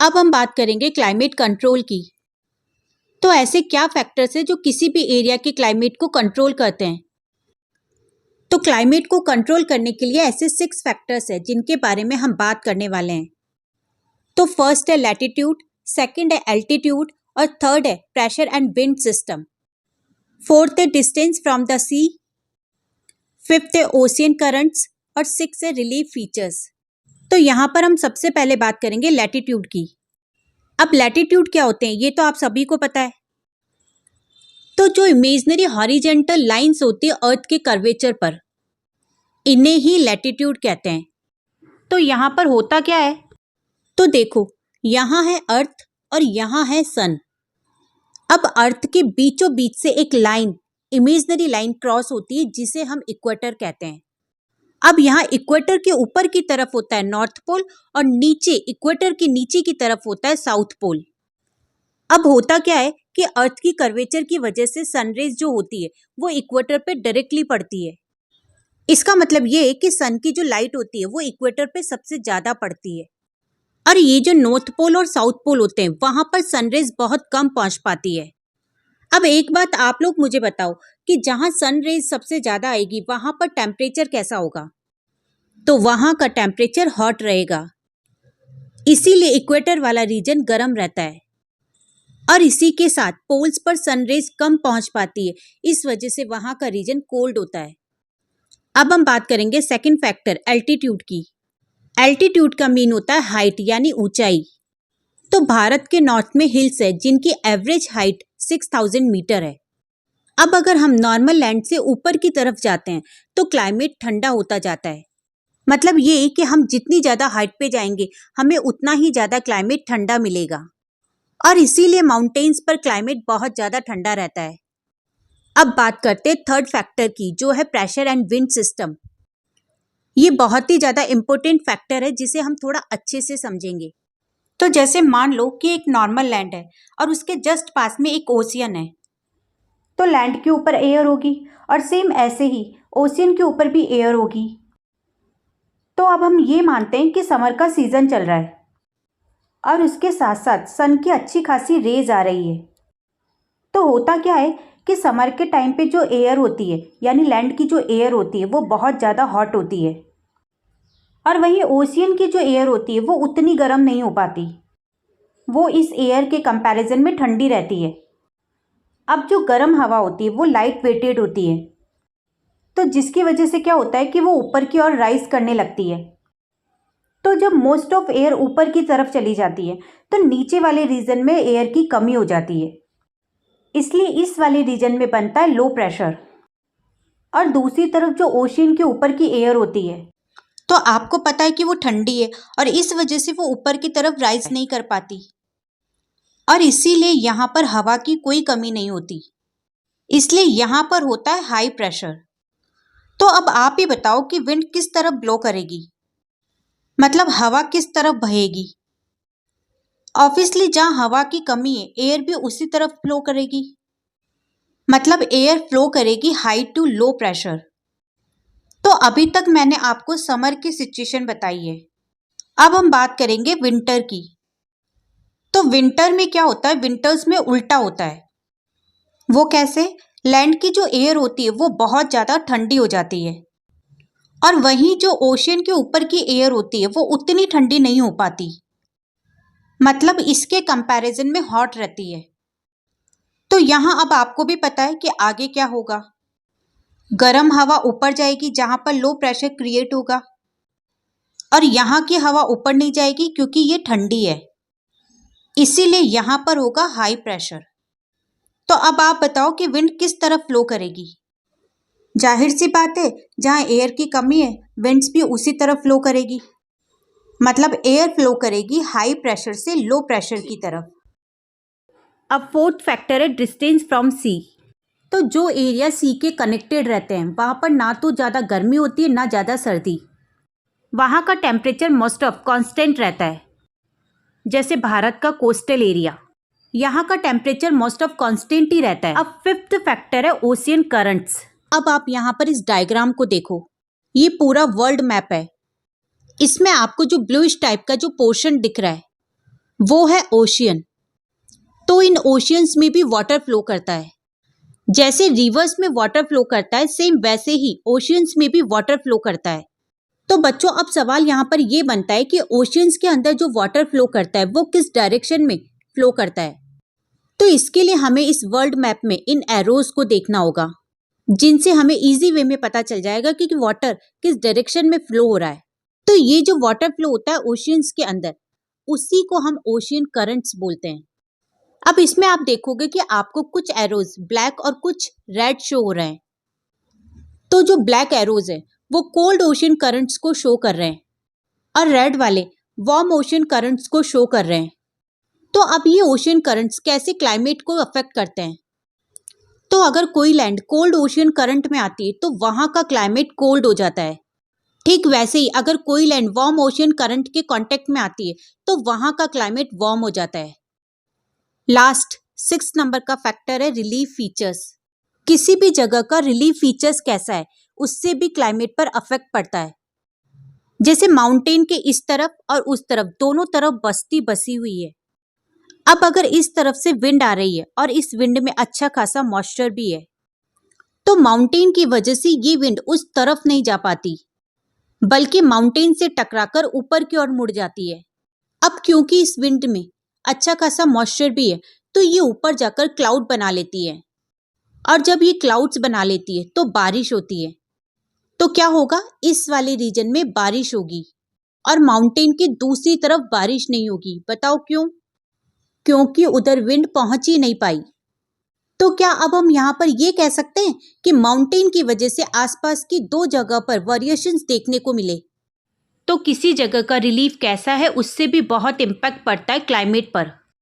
अब हम बात करेंगे क्लाइमेट कंट्रोल की। तो ऐसे क्या फैक्टर्स हैं जो किसी भी एरिया के क्लाइमेट को कंट्रोल करते हैं? तो क्लाइमेट को कंट्रोल करने के लिए ऐसे 6 फैक्टर्स हैं जिनके बारे में हम बात करने वाले हैं। तो फर्स्ट है लैटिट्यूड, सेकंड है एल्टीट्यूड और थर्ड है pressure and wind system. Fourth है distance from the sea, fifth है ओशियन करंट्स और सिक्स है रिलीफ फीचर्स। तो यहाँ पर हम सबसे पहले बात करेंगे लैटिट्यूड की। अब लैटिट्यूड क्या होते हैं ये तो आप सभी को पता है। तो जो इमेजिनरी हॉरिजेंटल लाइंस होती है अर्थ के कर्वेचर पर, इन्हें ही लैटिट्यूड कहते हैं। तो यहाँ पर होता क्या है, तो देखो यहाँ है अर्थ और यहाँ है सन। अब अर्थ के बीचों बीच से एक लाइन, इमेजिनरी लाइन क्रॉस होती है जिसे हम इक्वेटर कहते हैं। अब यहाँ इक्वेटर के ऊपर की तरफ होता है नॉर्थ पोल और नीचे इक्वेटर के नीचे की तरफ होता है साउथ पोल। अब होता क्या है कि अर्थ की कर्वेचर की वजह से सनरेज जो होती है वो इक्वेटर पे डायरेक्टली पड़ती है। इसका मतलब ये है कि सन की जो लाइट होती है वो इक्वेटर पे सबसे ज्यादा पड़ती है और ये जो नॉर्थ पोल और साउथ पोल होते हैं वहां पर सनरेज बहुत कम पहुंच पाती है। अब एक बात आप लोग मुझे बताओ कि जहां सनरेज सबसे ज्यादा आएगी वहां पर टेम्परेचर कैसा होगा? तो वहां का टेम्परेचर हॉट रहेगा, इसीलिए इक्वेटर वाला रीजन गर्म रहता है और इसी के साथ पोल्स पर सनरेज कम पहुंच पाती है, इस वजह से वहां का रीजन कोल्ड होता है। अब हम बात करेंगे सेकंड फैक्टर एल्टीट्यूड की। एल्टीट्यूड का मीन होता है हाइट यानी ऊंचाई। तो भारत के नॉर्थ में हिल्स है जिनकी एवरेज हाइट 6000 मीटर है। अब अगर हम नॉर्मल लैंड से ऊपर की तरफ जाते हैं तो क्लाइमेट ठंडा होता जाता है। मतलब ये कि हम जितनी ज्यादा हाइट पे जाएंगे हमें उतना ही ज्यादा क्लाइमेट ठंडा मिलेगा और इसीलिए माउंटेन्स पर क्लाइमेट बहुत ज्यादा ठंडा रहता है। अब बात करते हैं थर्ड फैक्टर की जो है प्रेशर एंड विंड सिस्टम। ये बहुत ही ज्यादा इंपॉर्टेंट फैक्टर है जिसे हम थोड़ा अच्छे से समझेंगे। तो जैसे मान लो कि एक नॉर्मल लैंड है और उसके जस्ट पास में एक ओशियन है, तो लैंड के ऊपर एयर होगी और सेम ऐसे ही ओशियन के ऊपर भी एयर होगी। तो अब हम ये मानते हैं कि समर का सीजन चल रहा है और उसके साथ साथ सन की अच्छी खासी रेज आ रही है। तो होता क्या है कि समर के टाइम पे जो एयर होती है यानी लैंड की जो एयर होती है वो बहुत ज़्यादा हॉट होती है और वहीं ओशियन की जो एयर होती है वो उतनी गर्म नहीं हो पाती, वो इस एयर के कंपैरिजन में ठंडी रहती है। अब जो गर्म हवा होती है वो लाइट वेटेड होती है, तो जिसकी वजह से क्या होता है कि वो ऊपर की ओर राइज करने लगती है। तो जब मोस्ट ऑफ एयर ऊपर की तरफ चली जाती है तो नीचे वाले रीजन में एयर की कमी हो जाती है, इसलिए इस वाले रीजन में बनता है लो प्रेशर। और दूसरी तरफ जो ओशियन के ऊपर की एयर होती है तो आपको पता है कि वो ठंडी है और इस वजह से वो ऊपर की तरफ राइज नहीं कर पाती और इसीलिए यहाँ पर हवा की कोई कमी नहीं होती, इसलिए यहाँ पर होता है हाई प्रेशर। तो अब आप ही बताओ कि विंड किस तरफ ब्लो करेगी, मतलब हवा किस तरफ बहेगी? ऑब्वियसली जहाँ हवा की कमी है एयर भी उसी तरफ फ्लो करेगी, मतलब एयर फ्लो करेगी हाई टू लो प्रेशर। तो अभी तक मैंने आपको समर की सिचुएशन बताई है। अब हम बात करेंगे विंटर की। तो विंटर में क्या होता है, विंटर्स में उल्टा होता है। वो कैसे? लैंड की जो एयर होती है वो बहुत ज़्यादा ठंडी हो जाती है और वहीं जो ओशियन के ऊपर की एयर होती है वो उतनी ठंडी नहीं हो पाती, मतलब इसके कंपैरिजन में हॉट रहती है। तो यहाँ अब आपको भी पता है कि आगे क्या होगा, गर्म हवा ऊपर जाएगी जहाँ पर लो प्रेशर क्रिएट होगा और यहाँ की हवा ऊपर नहीं जाएगी क्योंकि ये ठंडी है, इसीलिए यहाँ पर होगा हाई प्रेशर। तो अब आप बताओ कि विंड किस तरफ फ्लो करेगी? जाहिर सी बात है जहाँ एयर की कमी है विंड्स भी उसी तरफ फ्लो करेगी, मतलब एयर फ्लो करेगी हाई प्रेशर से लो प्रेशर की तरफ। अब फोर्थ फैक्टर है डिस्टेंस फ्रॉम सी। तो जो एरिया सी के कनेक्टेड रहते हैं वहाँ पर ना तो ज़्यादा गर्मी होती है ना ज़्यादा सर्दी, वहाँ का टेम्परेचर मोस्ट ऑफ कांस्टेंट रहता है। जैसे भारत का कोस्टल एरिया, यहाँ का टेम्परेचर मोस्ट ऑफ कांस्टेंट ही रहता है। अब फिफ्थ फैक्टर है ओशियन करंट्स। अब आप यहाँ पर इस डायग्राम को देखो, ये पूरा वर्ल्ड मैप है। इसमें आपको जो ब्लूइश टाइप का जो पोर्शन दिख रहा है वो है ओशियन। तो इन ओशियंस में भी वाटर फ्लो करता है। जैसे रिवर्स में वाटर फ्लो करता है, सेम वैसे ही ओशियंस में भी वाटर फ्लो करता है। तो बच्चों, अब सवाल यहाँ पर ये बनता है कि ओशियंस के अंदर जो वाटर फ्लो करता है वो किस डायरेक्शन में फ्लो करता है। तो इसके लिए हमें इस वर्ल्ड मैप में इन एरोज को देखना होगा, जिनसे हमें इजी वे में पता चल जाएगा कि वाटर किस डायरेक्शन में फ्लो हो रहा है। तो ये जो वाटर फ्लो होता है ओशियंस के अंदर, उसी को हम ओशियन करंट्स बोलते हैं। अब इसमें आप देखोगे कि आपको कुछ एरोज ब्लैक और कुछ रेड शो हो रहे हैं। तो जो ब्लैक एरोज है वो कोल्ड ओशियन करंट्स को शो कर रहे हैं और रेड वाले वार्म ओशियन करंट्स को शो कर रहे हैं। तो अब ये ओशियन करंट्स कैसे क्लाइमेट को अफेक्ट करते हैं। तो अगर कोई लैंड कोल्ड ओशियन करंट में आती है तो वहां का क्लाइमेट कोल्ड हो जाता है। ठीक वैसे ही अगर कोई लैंड वार्म ओशियन करंट के कांटेक्ट में आती है तो वहां का क्लाइमेट वार्म हो जाता है। लास्ट 6 नंबर का फैक्टर है रिलीफ फीचर्स। किसी भी जगह का रिलीफ फीचर्स कैसा है उससे भी क्लाइमेट पर अफेक्ट पड़ता है। जैसे माउंटेन के इस तरफ और उस तरफ दोनों तरफ बस्ती बसी हुई है। अब अगर इस तरफ से विंड आ रही है और इस विंड में अच्छा खासा मॉइस्चर भी है, तो माउंटेन की वजह से ये विंड उस तरफ नहीं जा पाती, बल्कि माउंटेन से टकराकर ऊपर की ओर मुड़ जाती है। अब क्योंकि इस विंड में अच्छा खासा मॉइस्चर भी है, तो ये ऊपर जाकर क्लाउड बना लेती है और जब ये क्लाउड्स बना लेती है तो बारिश होती है। तो क्या होगा, इस वाले रीजन में बारिश होगी और माउंटेन की दूसरी तरफ बारिश नहीं होगी। बताओ क्यों? क्योंकि उधर विंड पहुंच ही नहीं पाई। तो क्या अब हम यहाँ पर ये कह सकते हैं कि माउंटेन की वजह से आसपास की दो जगह पर वेरिएशंस देखने को मिले। तो किसी जगह का रिलीफ कैसा है उससे भी बहुत इम्पैक्ट पड़ता है क्लाइमेट पर।